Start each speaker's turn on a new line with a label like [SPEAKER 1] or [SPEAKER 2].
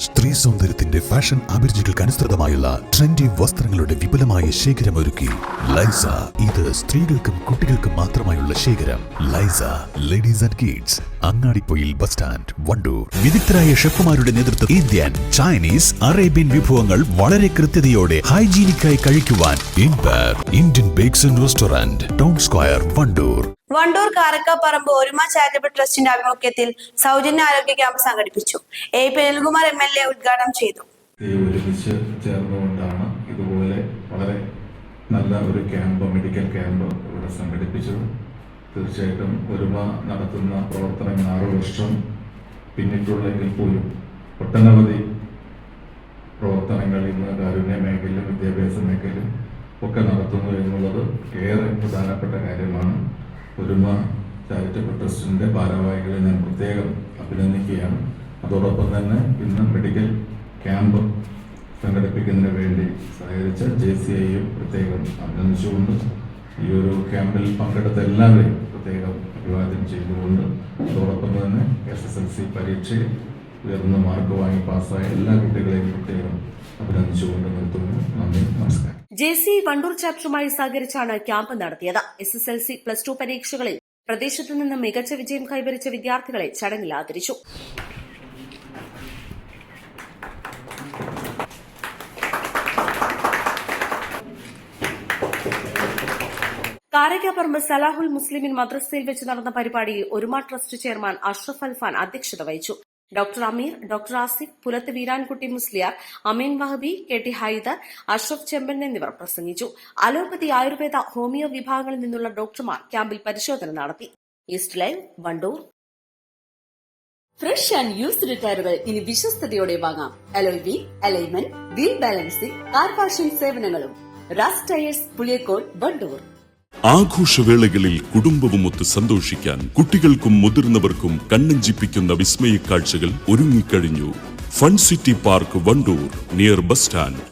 [SPEAKER 1] സ്ത്രീ സൗന്ദര്യത്തിന്റെ fashion അഭിരുചികൾക്ക് അനുസൃതമായുള്ള trendy വസ്ത്രങ്ങളുടെ വിപുലമായ ശേഖരമൊരുക്കി ലൈസ. ഇത് സ്ത്രീകൾക്കും കുട്ടികൾക്കും മാത്രമായുള്ള ശേഖരം. ലൈസ ladies and kids, Angadipoyil bus stand, Wandoor. വിദഗ്ധരായ ഷെഫുമാരുടെ നേതൃത്വത്തിൽ ഇന്ത്യൻ, ചൈനീസ്, അറേബ്യൻ വിഭവങ്ങൾ വളരെ കൃത്യതയോടെ ഹൈജീനിക്കായി കഴിക്കുവാൻ Indian bakes and restaurant, town square, Wandoor.
[SPEAKER 2] Wandoor Karakkaparamba Oruma charitable ട്രസ്റ്റിന്റെ ആഭിമുഖ്യത്തിൽ സൗജന്യ ആരോഗ്യ ക്യാമ്പ് സംഘടിപ്പിച്ചു. അനിൽകുമാർ MLA ഉദ്ഘാടനം ചെയ്തു.
[SPEAKER 3] ഒരുമിച്ച് ചേർന്നുകൊണ്ടാണ് ഇതുപോലെ വളരെ നല്ല ഒരു ക്യാമ്പ്, മെഡിക്കൽ ക്യാമ്പ് ഇവിടെ സംഘടിപ്പിച്ചത്. തീർച്ചയായിട്ടും ഒരുമ നടത്തുന്ന പ്രവർത്തനങ്ങൾ 6 വർഷം പിന്നിട്ടുള്ളെങ്കിൽ പോലും ഒട്ടനവധി പ്രവർത്തനങ്ങൾ ഇന്ന് കാരുണ്യ മേഖലയിലും വിദ്യാഭ്യാസ മേഖലയിലും ഒക്കെ നടത്തുന്നു എന്നുള്ളത് ഏറെ പ്രധാനപ്പെട്ട കാര്യമാണ്. ഒരുമ ചാരിറ്റബിൾ ട്രസ്റ്റിന്റെ ഭാരവാഹികളെ ഞാൻ പ്രത്യേകം അഭിനന്ദിക്കുകയാണ്. അതോടൊപ്പം തന്നെ ഇന്ന് മെഡിക്കൽ ക്യാമ്പ് സംഘടിപ്പിക്കുന്നതിന് വേണ്ടി സഹകരിച്ച JCIയും പ്രത്യേകം അഭിനന്ദിച്ചുകൊണ്ട് ഈ ഒരു ക്യാമ്പിൽ പങ്കെടുത്ത എല്ലാവരെയും പ്രത്യേകം അഭിവാദ്യം ചെയ്തുകൊണ്ട് അതോടൊപ്പം തന്നെ SSLC പരീക്ഷയിൽ ഉയർന്ന മാർക്ക് വാങ്ങി പാസ്സായ എല്ലാ കുട്ടികളെയും പ്രത്യേകം അഭിനന്ദിച്ചുകൊണ്ട് നിർത്തുന്നു. നന്ദി, നമസ്കാരം.
[SPEAKER 4] JCI വണ്ടൂർ ചാപ്റ്ററുമായി സഹകരിച്ചാണ് ക്യാമ്പ് നടത്തിയത്. SSLC +2 പരീക്ഷകളിൽ പ്രദേശത്തു നിന്ന് മികച്ച വിജയം കൈവരിച്ച വിദ്യാർത്ഥികളെ ചടങ്ങിൽ ആദരിച്ചു. കാരക്കാപ്പറമ്പ് സലാഹുൽ മുസ്ലിമിൻ മദ്രസയിൽ വെച്ച് നടന്ന പരിപാടിയിൽ ഒരുമ ട്രസ്റ്റ് ചെയർമാൻ അഷ്റഫ് അൽഫാൻ അധ്യക്ഷത വഹിച്ചു. ഡോക്ടർ അമീർ, ഡോക്ടർ ആസിഫ്, പുലത്ത് വീരാൻകുട്ടി മുസ്ലിയാർ, അമീൻ വഹബി, KT ഹൈദർ, അഷ്റഫ് ചെമ്പൻ എന്നിവർ പ്രസംഗിച്ചു. അലോപ്പതി, ആയുർവേദ, ഹോമിയോ വിഭാഗങ്ങളിൽ നിന്നുള്ള ഡോക്ടർമാർ ക്യാമ്പിൽ പരിശോധന നടത്തി. East live, Wandoor. Fresh and used ടയറുകൾ ഇനി വിശ്വസ്തയോടെ വാങ്ങാം. Alloy wheel, alignment, wheel balancing, car washing സേവനങ്ങളും. റാസ് ടയേഴ്സ്, പുളിയക്കോട്, വണ്ടൂർ.
[SPEAKER 5] ആഘോഷവേളകളിൽ കുടുംബവുമൊത്ത് സന്തോഷിക്കാൻ കുട്ടികൾക്കും മുതിർന്നവർക്കും കണ്ണഞ്ചിപ്പിക്കുന്ന വിസ്മയ കാഴ്ചകൾ ഒരുങ്ങിക്കഴിഞ്ഞു. Fun city park, Wandoor, near bus stand.